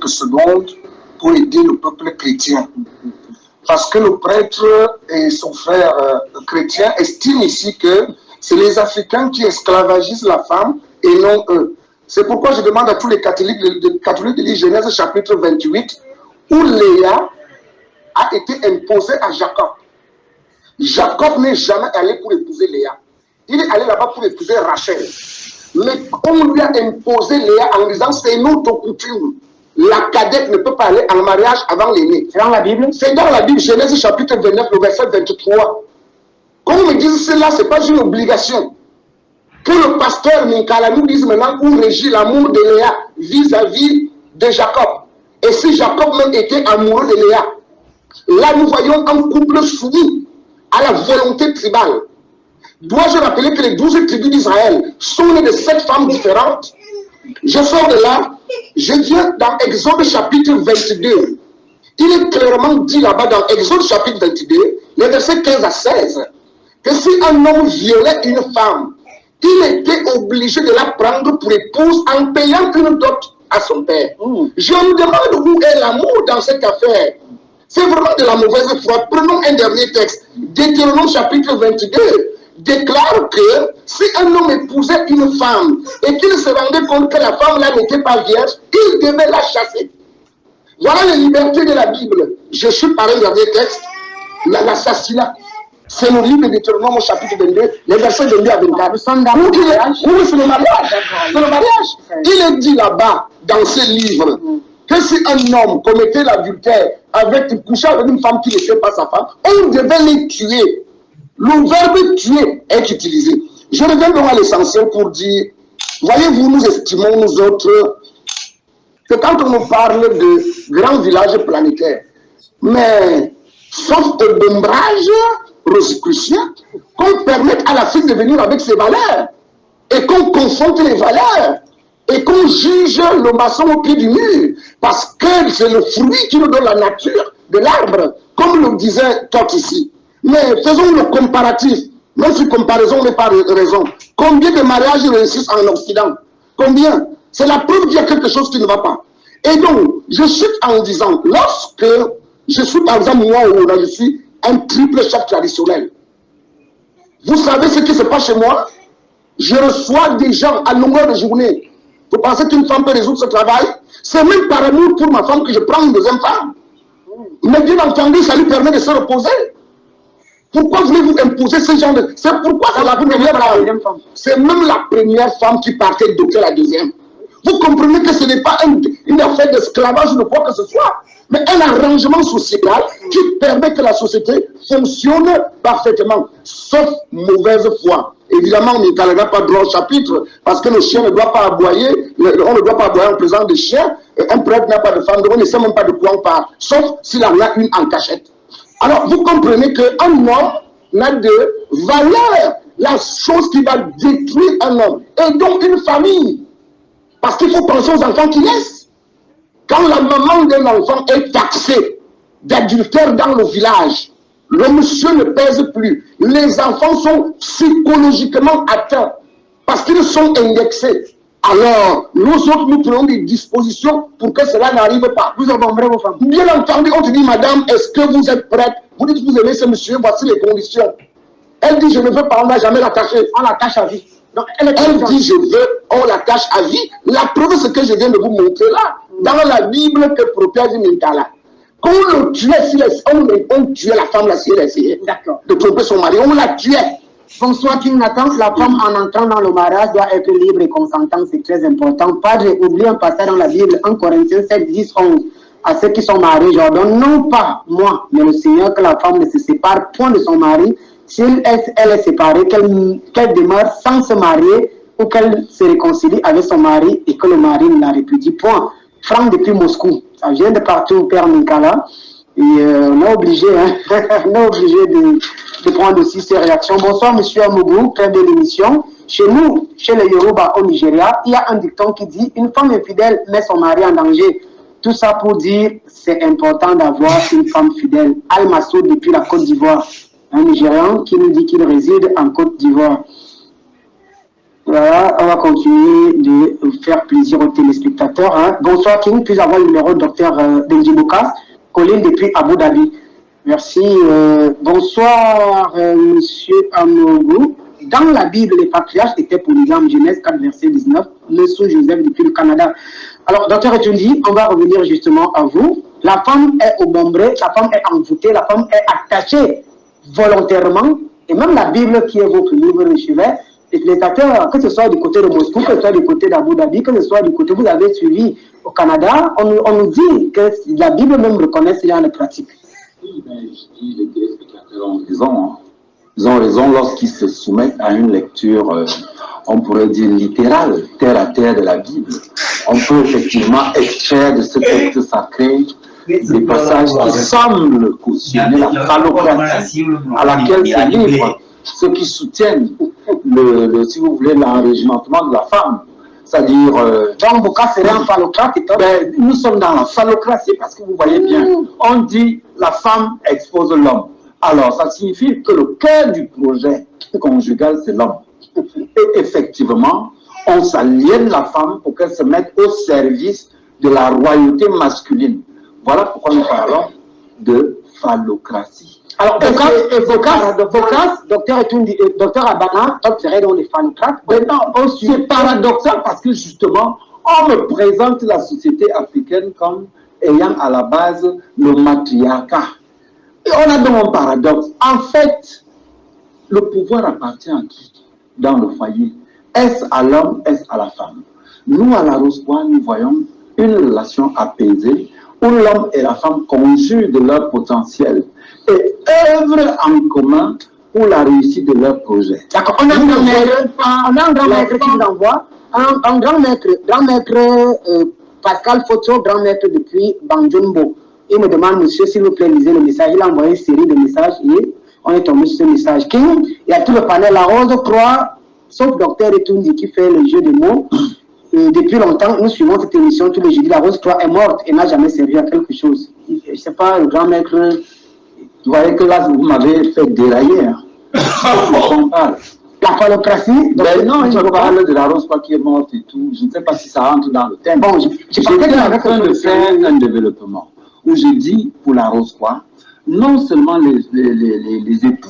quelques secondes pour aider le peuple chrétien. Parce que le prêtre et son frère chrétien estiment ici que c'est les Africains qui esclavagisent la femme et non eux. C'est pourquoi je demande à tous les catholiques de lire Genèse chapitre 28, où Léa a été imposée à Jacob. Jacob n'est jamais allé pour épouser Léa. Il est allé là-bas pour épouser Rachel. Mais on lui a imposé Léa en disant c'est notre coutume. La cadette ne peut pas aller en mariage avant l'aîné. C'est dans la Bible? C'est dans la Bible, Genèse chapitre 29, le verset 23. Quand on me dit cela, ce n'est pas une obligation. Que le pasteur Ninkala nous dise maintenant où régit l'amour de Léa vis-à-vis de Jacob. Et si Jacob même était amoureux de Léa, là nous voyons un couple soumis à la volonté tribale. Dois-je rappeler que les 12 tribus d'Israël sont nées de 7 femmes différentes? Je sors de là, je viens dans Exode chapitre 22. Il est clairement dit là-bas dans Exode chapitre 22, les versets 15 à 16, que si un homme violait une femme, il était obligé de la prendre pour épouse en payant une dot à son père. Je me demande où est l'amour dans cette affaire. C'est vraiment de la mauvaise foi. Prenons un dernier texte. Deutéronome chapitre 22 déclare que si un homme épousait une femme et qu'il se rendait compte que la femme là n'était pas vierge, il devait la chasser. Voilà les libertés de la Bible. Je suis par un dernier texte, l'assassinat. C'est le livre de Deutéronome au chapitre 22, les versets 22 à 24. Oui, c'est le mariage. C'est le mariage. Il est dit là-bas, dans ce livre, que si un homme commettait l'adultère avec couchant avec une femme qui n'était pas sa femme, on devait les tuer. Le verbe tuer est utilisé. Je reviens donc à l'essentiel pour dire, voyez-vous, nous estimons, nous autres, que quand on nous parle de grands villages planétaires, mais sauf au bombrage rosicrucien, qu'on permette à l'Afrique de venir avec ses valeurs, et qu'on confronte les valeurs, et qu'on juge le maçon au pied du mur, parce que c'est le fruit qui nous donne la nature de l'arbre, comme le disait Tot ici. Mais faisons le comparatif, même si comparaison n'est pas raison. Combien de mariages réussissent en Occident? Combien? C'est la preuve qu'il y a quelque chose qui ne va pas. Et donc, je suis en disant, lorsque je suis par exemple moi, je suis un triple chef traditionnel, vous savez ce qui se passe chez moi? Je reçois des gens à longueur de journée. Vous pensez qu'une femme peut résoudre ce travail? C'est même par amour pour ma femme que je prends une deuxième femme. Mais bien entendu, ça lui permet de se reposer. Pourquoi voulez-vous imposer ce genre de... C'est pourquoi c'est la première femme. C'est même la première femme qui partait d'adopter la deuxième. Vous comprenez que ce n'est pas une affaire d'esclavage ou de quoi que ce soit, mais un arrangement social qui permet que la société fonctionne parfaitement, sauf mauvaise foi. Évidemment, on ne parlera pas de leur chapitre, parce que le chien ne doit pas aboyer, on ne doit pas aboyer en présence des chiens, et un prêtre n'a pas de femme, on ne sait même pas de quoi on parle, sauf s'il en a une en cachette. Alors, vous comprenez qu'un homme n'a de valeur, la chose qui va détruire un homme, et donc une famille. Parce qu'il faut penser aux enfants qui naissent. Quand la maman d'un enfant est taxée d'adultère dans le village, le monsieur ne pèse plus. Les enfants sont psychologiquement atteints parce qu'ils sont indexés. Alors, nous autres, nous prenons des dispositions pour que cela n'arrive pas. Vous abandonnerez vos femmes. Bien entendu, on te dit, madame, est-ce que vous êtes prête? Vous dites, vous aimez ce monsieur, voici les conditions. Elle dit, je ne veux pas, on ne va jamais l'attacher. On l'attache à vie. Donc, elle dit, je veux, on l'attache à vie. La preuve, c'est que je viens de vous montrer là, dans la Bible que Prophète Ninkala. Quand on le tuait, on tuait la femme là, si elle essayait de tromper son mari, on la tuait. François King Nathan, la femme en entrant dans le mariage doit être libre et consentante, c'est très important. Padre, oublie un passage dans la Bible, 1 Corinthiens 7, 10, 11. À ceux qui sont mariés, j'ordonne non pas moi, mais le Seigneur, que la femme ne se sépare point de son mari, si elle est séparée, qu'elle demeure sans se marier ou qu'elle se réconcilie avec son mari et que le mari ne la répudie point. Franck depuis Moscou, ça vient de partout, Père Ninkala, et on est obligé, de prendre aussi ces réactions. Bonsoir, monsieur Amougou, très belle émission. Chez nous, chez les Yoruba au Nigeria, il y a un dicton qui dit « Une femme infidèle met son mari en danger ». Tout ça pour dire c'est important d'avoir une femme fidèle. Al-Massoud depuis la Côte d'Ivoire, un Nigérian qui nous dit qu'il réside en Côte d'Ivoire. Voilà, on va continuer de faire plaisir aux téléspectateurs. Hein. Bonsoir, King. Puis avoir le numéro du docteur Benji Boukas, Colline depuis Abu Dhabi. Merci. Bonsoir, monsieur Amougou. Dans la Bible, les patriarches étaient polygames, Genèse 4, verset 19, le sous Joseph depuis le Canada. Alors, docteur Etundi, on va revenir justement à vous. La femme est obombrée, la femme est envoûtée, la femme est attachée volontairement. Et même la Bible, qui est votre livre de chevet, les téléspectateurs, que ce soit du côté de Moscou, que ce soit du côté d'Abu Dhabi, que ce soit du côté, vous avez suivi au Canada, on nous dit que la Bible même reconnaît ce genre de pratique. Oui, mais je dis, les téléspectateurs ont raison. Hein. Ils ont raison lorsqu'ils se soumettent à une lecture, on pourrait dire littérale, terre à terre de la Bible. On peut effectivement extraire de ce texte sacré des passages qui semblent cautionner la phallocratie à laquelle se livrent ceux qui soutiennent, si vous voulez, l'enrégimentement de la femme. C'est-à-dire, Jean Bouka serait un phallocrate. Ben, nous sommes dans la phallocratie parce que vous voyez bien, on dit la femme expose l'homme. Alors, ça signifie que le cœur du projet conjugal, c'est l'homme. Et effectivement, on s'aliène la femme pour qu'elle se mette au service de la royauté masculine. Voilà pourquoi nous parlons de phallocratie. Alors, docteur Abana, serait dans les phallocrates. Maintenant, c'est paradoxal parce que justement, on me présente la société africaine comme ayant à la base le matriarcat. Et on a donc un paradoxe. En fait, le pouvoir appartient à qui dans le foyer? Est-ce à l'homme, est-ce à la femme? Nous, à la Rose-Croix, nous voyons une relation apaisée où l'homme et la femme conjurent de leur potentiel et œuvrent en commun pour la réussite de leur projet. D'accord, on a un grand maître qui nous envoie, un grand maître Pascal Photo, grand maître depuis Banjumbo. Il me demande, monsieur, s'il vous plaît, lisez le message. Il a envoyé une série de messages et on est tombé sur ce message. King, il y a tout le panel, la Rose 3, sauf docteur Etundi qui fait le jeu de mots. Et depuis longtemps, nous suivons cette émission tous les jeudis. La Rose 3 est morte et n'a jamais servi à quelque chose. Je ne sais pas, le grand maître. Vous voyez que là, vous m'avez fait dérailler. Hein. On parle. La phallocratie. Ben non, je parle de la Rose 3 qui est morte et tout. Je ne sais pas si ça rentre dans le thème. Bon, j'étais en train de faire un développement où je dis pour la Rose 3, non seulement les époux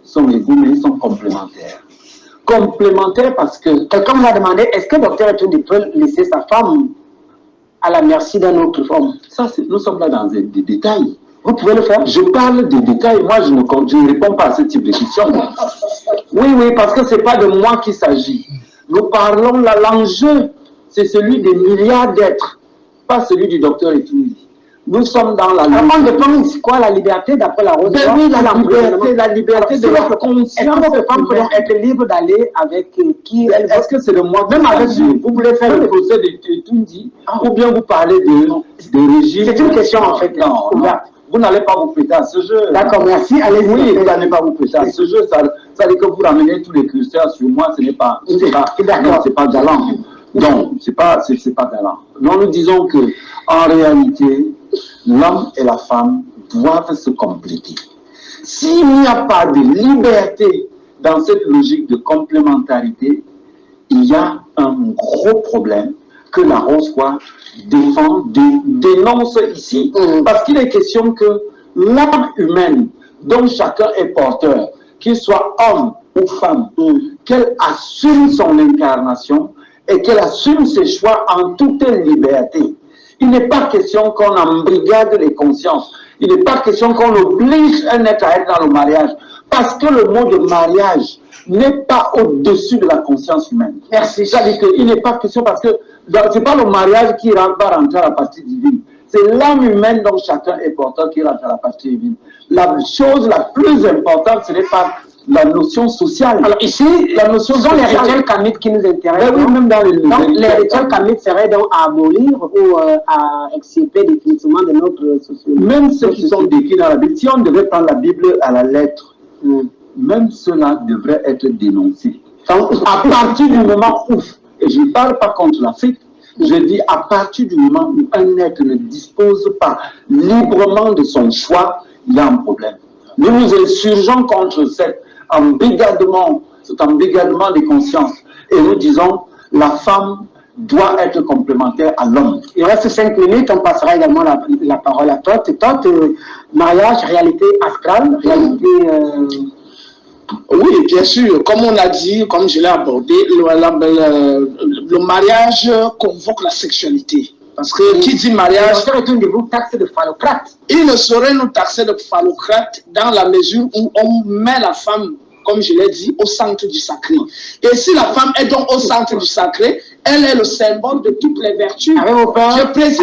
sont égaux, mais ils sont complémentaires. Complémentaires parce que... Quelqu'un m'a demandé, est-ce que le docteur Etundi peut laisser sa femme à la merci d'un autre homme? Ça, nous sommes là dans des détails. Vous pouvez le faire? Je parle des détails. Moi, je ne réponds pas à ce type de questions. Oui, parce que ce n'est pas de moi qu'il s'agit. Nous parlons là, l'enjeu, c'est celui des milliards d'êtres, pas celui du docteur Etundi. Nous sommes dans la liberté. On dépend, c'est quoi la liberté d'après la Rose? Oui, la liberté de la conscience. Est-ce que votre femme peut être libre d'aller avec qui? Est-ce que c'est le moi? Même avec vous voulez faire le procès d'Etundi ou bien vous parlez de régime? C'est une question en fait. Non. Vous n'allez pas vous prêter à ce jeu. D'accord, merci. Allez-y. Oui, vous n'allez pas vous prêter à ce jeu. Ça veut dire que vous ramenez tous les critères sur moi, ce n'est pas galant. Donc, c'est pas galant. Non, nous disons que, en réalité, l'homme et la femme doivent se compléter. S'il n'y a pas de liberté dans cette logique de complémentarité, il y a un gros problème que la Rose-Croix dénonce ici. Parce qu'il est question que l'âme humaine dont chacun est porteur, qu'il soit homme ou femme, qu'elle assume son incarnation et qu'elle assume ses choix en toute liberté. Il n'est pas question qu'on embrigade les consciences. Il n'est pas question qu'on oblige un être à être dans le mariage. Parce que le mot de mariage n'est pas au-dessus de la conscience humaine. Merci. C'est-à-dire qu'il n'est pas question parce que ce n'est pas le mariage qui va rentrer à la partie divine. C'est l'âme humaine dont chacun est porteur qui rentre à la partie divine. La chose la plus importante, ce n'est pas la notion sociale. Alors ici, la notion sont les rituels kamites qui nous intéressent. Oui, même dans les rituels kamites seraient donc à abolir ou à extirper définitivement de notre société. Même ceux qui sont décrits dans la Bible, si on devait prendre la Bible à la lettre, même cela devrait être dénoncé. À partir du moment où, et je ne parle pas contre l'Afrique, je dis à partir du moment où un être ne dispose pas librement de son choix, il y a un problème. Nous nous insurgeons contre cet embrigadement des consciences. et nous disons la femme doit être complémentaire à l'homme. Il reste 5 minutes, on passera également la parole à Toth. Toth, mariage, réalité astrale, réalité... Oui, bien sûr, comme on a dit, comme je l'ai abordé, le mariage convoque la sexualité. Parce que qui dit mariage... vous taxer de phallocrate. Il ne saurait nous taxer de phallocrate dans la mesure où on met la femme, comme je l'ai dit, au centre du sacré. Et si la femme est donc au centre du sacré, elle est le symbole de toutes les vertus. Je précise,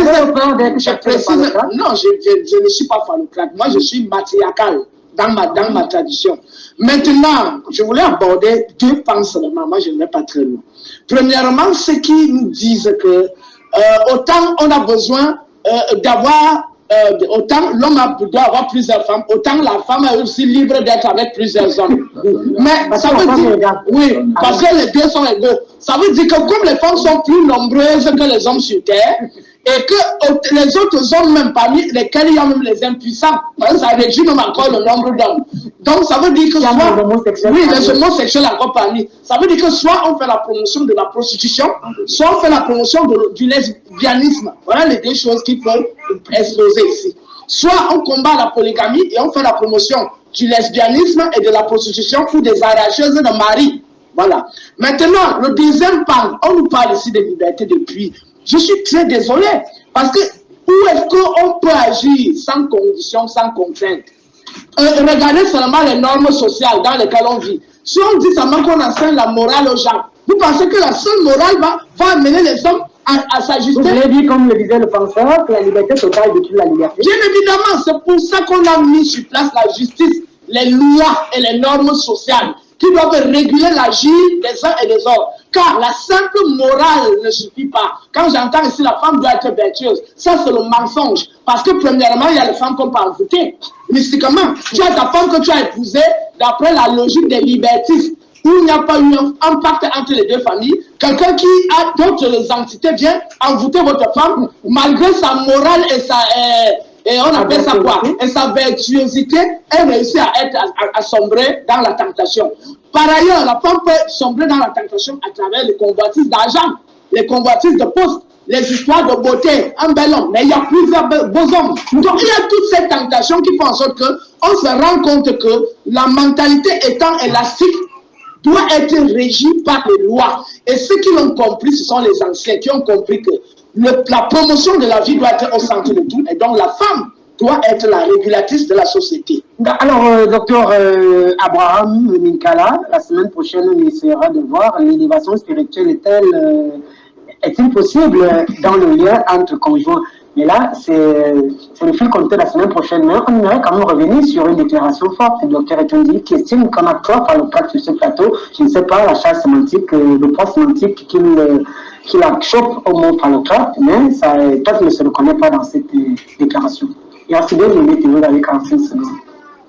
non, je ne suis pas phallocrate. Moi, je suis matriarcal dans ma tradition. Maintenant, je voulais aborder 2 points seulement. Moi, je ne vais pas très loin. Premièrement, ceux qui nous disent que autant on a besoin d'avoir, autant l'homme doit avoir plusieurs femmes, autant la femme est aussi libre d'être avec plusieurs hommes. Mais ça veut dire, oui, parce que les 2 sont égaux. Ça veut dire que comme les femmes sont plus nombreuses que les hommes sur terre, et que les autres hommes, même parmi lesquels il y a même les impuissants, ça réduit même encore le nombre d'hommes. Donc ça veut dire que soit, oui, les homosexuels encore parmi. Ça veut dire que soit on fait la promotion de la prostitution, soit on fait la promotion du lesbianisme. Voilà les 2 choses qui peuvent exploser ici. Soit on combat la polygamie et on fait la promotion du lesbianisme et de la prostitution pour des arracheuses de mari. Voilà. Maintenant, le deuxième pan, on nous parle ici de liberté de puits. Je suis très désolé, parce que où est-ce qu'on peut agir sans condition, sans contrainte? Regardez seulement les normes sociales dans lesquelles on vit. Si on dit seulement qu'on enseigne la morale aux gens, vous pensez que la seule morale va amener les hommes à s'ajuster? Vous avez dit, comme le disait le penseur, que la liberté totale détruit la liberté. Bien évidemment, c'est pour ça qu'on a mis sur place la justice, les lois et les normes sociales qui doivent réguler l'agir des uns et des autres. Car la simple morale ne suffit pas. Quand j'entends ici la femme doit être vertueuse, ça c'est le mensonge. Parce que premièrement, il y a les femmes qu'on peut envoûter. Mystiquement, tu as ta femme que tu as épousée d'après la logique des libertistes, où il n'y a pas eu un pacte entre les 2 familles. Quelqu'un qui a d'autres entités vient envoûter votre femme, malgré sa morale et sa... et on appelle ça quoi? Et sa vertuosité, elle réussit à sombrer dans la tentation. Par ailleurs, la femme peut sombrer dans la tentation à travers les convoitises d'argent, les convoitises de poste, les histoires de beauté, un bel homme. Mais il y a plusieurs beaux hommes. Donc il y a toutes ces tentations qui font en sorte qu'on se rend compte que la mentalité étant élastique, doit être régie par les lois. Et ceux qui l'ont compris, ce sont les anciens qui ont compris que la promotion de la vie doit être au centre de tout. Et donc la femme doit être la régulatrice de la société. Alors, docteur Abraham Minkala, la semaine prochaine, on essaiera de voir l'élévation spirituelle est-il possible dans le lien entre conjoints? Mais là, c'est le fil conducteur la semaine prochaine. Mais on aimerait quand même revenir sur une déclaration forte du docteur Etondi qui estime qu'on a tort par le cadre sur ce plateau. Je ne sais pas la charge sémantique, le poids sémantique qu'il a chope au mot phallocrate, mais toi, ne se reconnaît pas dans cette déclaration. Il y a 2 minutes, il avec 45 secondes.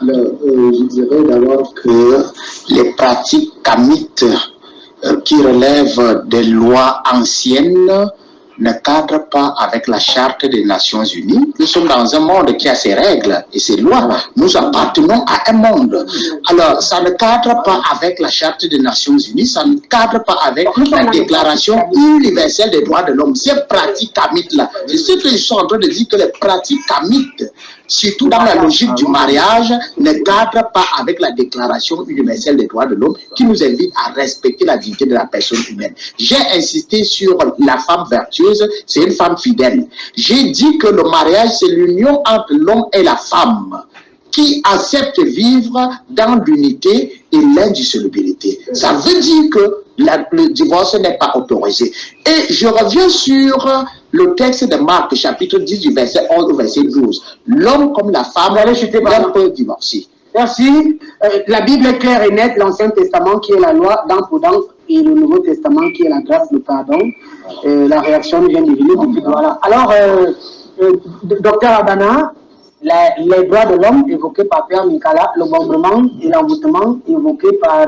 Alors, je dirais d'abord que les pratiques kamites qui relèvent des lois anciennes ne cadre pas avec la charte des Nations Unies. Nous sommes dans un monde qui a ses règles et ses lois. Nous appartenons à un monde. Alors, ça ne cadre pas avec la charte des Nations Unies, ça ne cadre pas avec la Déclaration universelle des droits de l'homme. Ces pratiques kamites-là, c'est ce que je suis en train de dire, que les pratiques kamites, surtout dans la logique du mariage, ne cadrent pas avec la Déclaration universelle des droits de l'homme qui nous invite à respecter la dignité de la personne humaine. J'ai insisté sur la femme vertueuse, c'est une femme fidèle. J'ai dit que le mariage, c'est l'union entre l'homme et la femme qui accepte vivre dans l'unité et l'indissolubilité. Ça veut dire que le divorce n'est pas autorisé. Et je reviens sur le texte de Marc, chapitre 10, du verset 11 au verset 12. L'homme comme la femme peut divorcer. Merci. La Bible est claire et nette, l'Ancien Testament qui est la loi d'imprudence et le Nouveau Testament qui est la grâce, le pardon. La réaction vient de venir. Voilà. Alors, docteur Abana, les droits de l'homme évoqués par Pierre Minkala, le bombardement et l'envoûtement évoqués par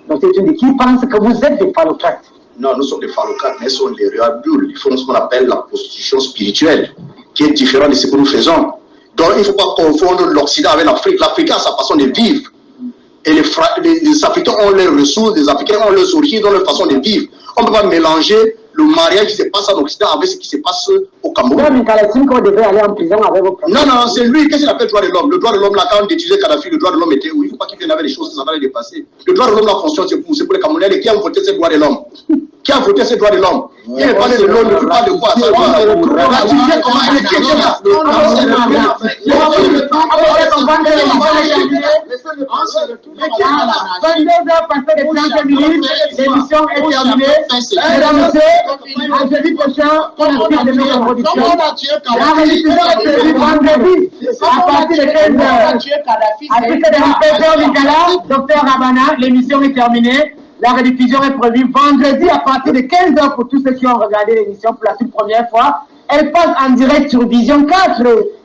Dr. Etondi, qui pense que vous êtes des phallocrates. Non, nous sommes des phallocrates, mais sont des réabules. Ils font ce qu'on appelle la prostitution spirituelle, qui est différente de ce que nous faisons. Donc, il ne faut pas confondre l'Occident avec l'Afrique. L'Afrique a sa façon de vivre. Et les Africains ont leurs ressources, les Africains ont leurs origines, ont leur façon de vivre. On ne peut pas mélanger le mariage qui se passe en Occident avec ce qui se passe au Cameroun. Non, mais devait aller en prison avec vos problèmes. Non, c'est lui. Qu'est-ce qu'il appelle le droit de l'homme? Le droit de l'homme, là, quand on détruisait Kadhafi, le droit de l'homme était où? Il ne faut pas qu'il vienne avec des choses qui s'en allaient dépasser. Le droit de l'homme, la fonction, c'est pour les Camerounais. Et qui a voté ces droits de l'homme? Qui a voté ces droits de l'homme? Il ne parle de l'homme, il ne parle de quoi? Ratifier comment? Elle est qui était là? L'émission est terminée. Mesdames et messieurs, jeudi prochain, on a pris de meilleures productions. La rediffusion est prévue vendredi à partir de 15h. Avec le professeur Nicolas, docteur Rabana, l'émission est terminée. La rediffusion est prévue vendredi à partir de 15h pour tous ceux qui ont regardé l'émission pour la toute première fois. Elle passe en direct sur Vision 4.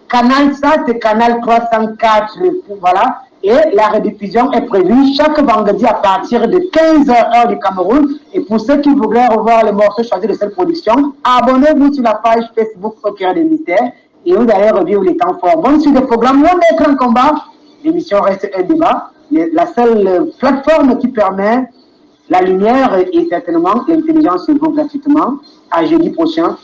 Canal, ça c'est Canal 304. Voilà. Et la rediffusion est prévue chaque vendredi à partir de 15h heure du Cameroun. Et pour ceux qui voudraient revoir les morceaux choisis de cette production, abonnez-vous sur la page Facebook Au Cœur des Mystères et vous allez revivre les temps forts. Bonne suite de programme, loin d'être un combat. L'émission reste un débat. La seule plateforme qui permet la lumière et certainement l'intelligence se vaut gratuitement. À jeudi prochain.